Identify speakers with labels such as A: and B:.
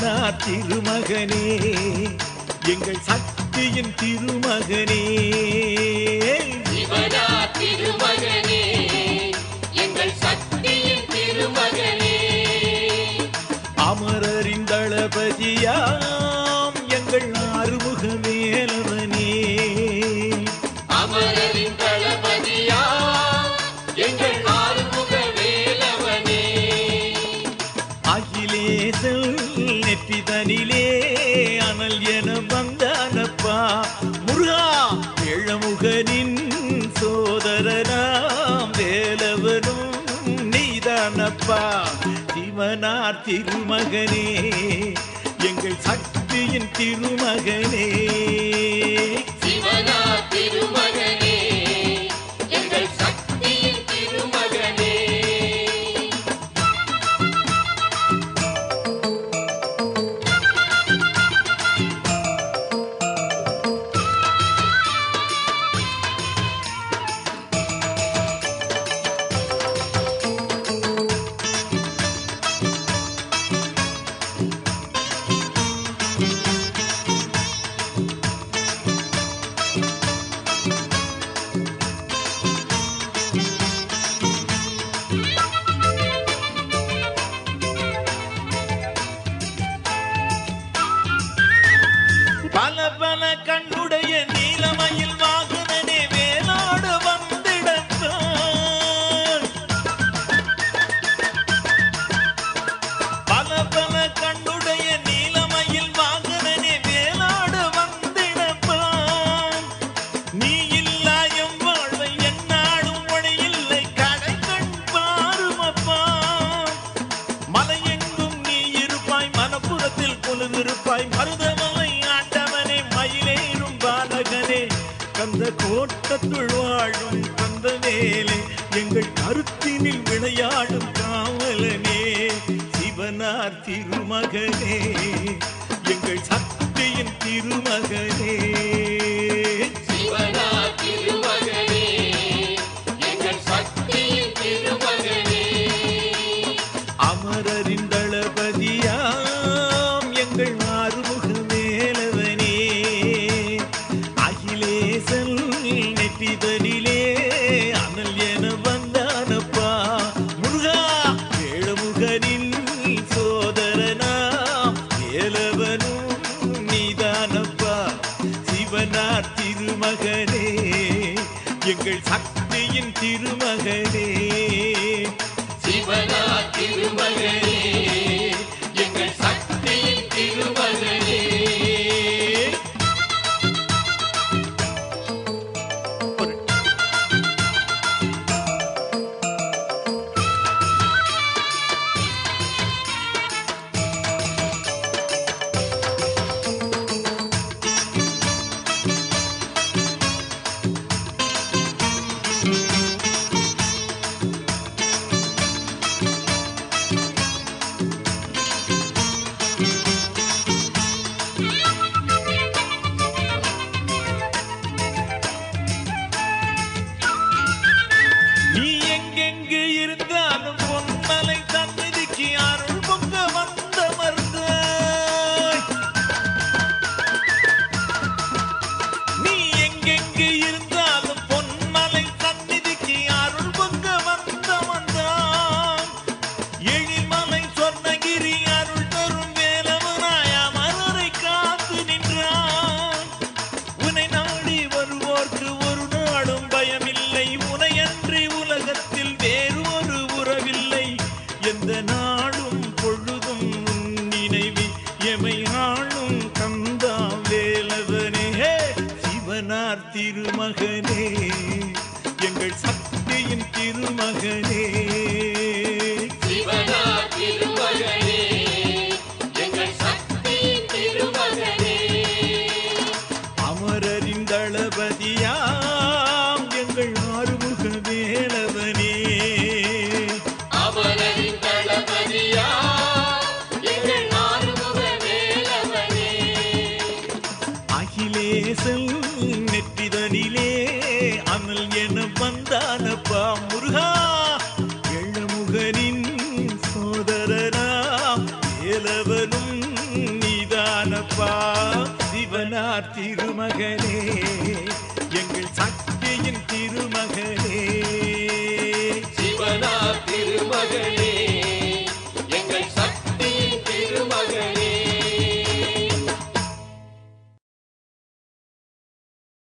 A: சிவனார் திருமகனே எங்கள் சக்தியின் திருமகனே
B: சிவனார் திருமகனே எங்கள் சக்தியின் திருமகனே
A: அமரரின் தளபதியாம் எங்கள் ஆறுமுக வேலவனே
B: அமரரின் தளபதியாம் எங்கள் ஆறுமுக வேலவனே
A: அகிலேசல் நெற்றிதனிலே அனல் என வந்தானப்பா முருகா ஏழமுகனின் சோதரனாம் வேலவனும் நீதானப்பா சிவனார் திருமகனே எங்கள் சக்தியின் திருமகனே
B: சிவனார் திருமகனே எங்கள் சக்தியின் திருமகனே
A: பல பல கண்ணுடைய நீலமயில் வாகனனே வேலோடு வந்திடத்தான் பல பல கண்ணுடைய நீலமயில் வாகனனே வேலோடு வந்திடத்தான் நீ இல்லா எம் வாழ்வை என்னாடும் ஒளியில்லை கடை கண் பாருமப்பா மலையெங்கும் நீ இருப்பாய் மனப்புறத்தில் கொலுவிருப்பாய் மருதமலை ஆண்டவனே மயிலேறும் பாலகனே கந்த கோட்டத்துள் வாழும் கந்த வேலே எங்கள் கருத்தினில் விளையாடும் காவலனே சிவனார் திருமகனே எங்கள் சக்தியின் திருமகனே
B: சிவனார் திருமகனே எங்கள் சக்தியின் திருமகனே
A: அமரரின் தளபதியாம் எங்கள் ஆறுமுக வேலவனே அகிலேசல் நெற்றிதனிலே அனல் என வந்தானப்பா முருகா ஏழமுகனின் சோதரனாம் வேலவனும் நீதானப்பா சிவனார் திருமகனே எங்கள் சக்தியின் திருமகனே
B: சிவனார் திருமகனே எங்கள் சக்தியின் திருமகனே
A: நீ எங்கெங்கு இருந்தாலும் பொன்மலை சந்நிதிக்கு அருள் பொங்க வந்தமர்ந்தாய் நீ எங்கெங்கு இருந்தாலும் பொன்மலை சந்நிதிக்கு அருள் பொங்க வந்தமர்ந்தாய் எழில்மலை சொர்ணகிரி அருள் தரும் வேலவனாய் அமரரை காத்து நின்றான் உன்னை நாடி வருவோர்க்கு ஒரு நாளும் பயமில்லை உனையன்றி உலகத்தில் வேறு ஒரு உறவில்லை எந்த நாளும் பொழுதும் உன் நினைவி எமை ஆளும் கந்தா வேலவனே சிவனார் திருமகனே எங்கள் சக்தியின் திருமகனே
B: சிவனார் திருமகனே எங்கள் சக்தியின் திருமகனே
A: அமரரின் தளபதியாம் எங்கள் ஆறுமுக வேலவனே
B: அமரரின் தளபதியாம் எங்கள் ஆறுமுக வேலவனே
A: அகிலேசல் நெற்றிதனிலே அனல் என வந்தானப்பா முருகா ஏழமுகனின் சோதரனாம் வேலவனும்
B: திருமகனே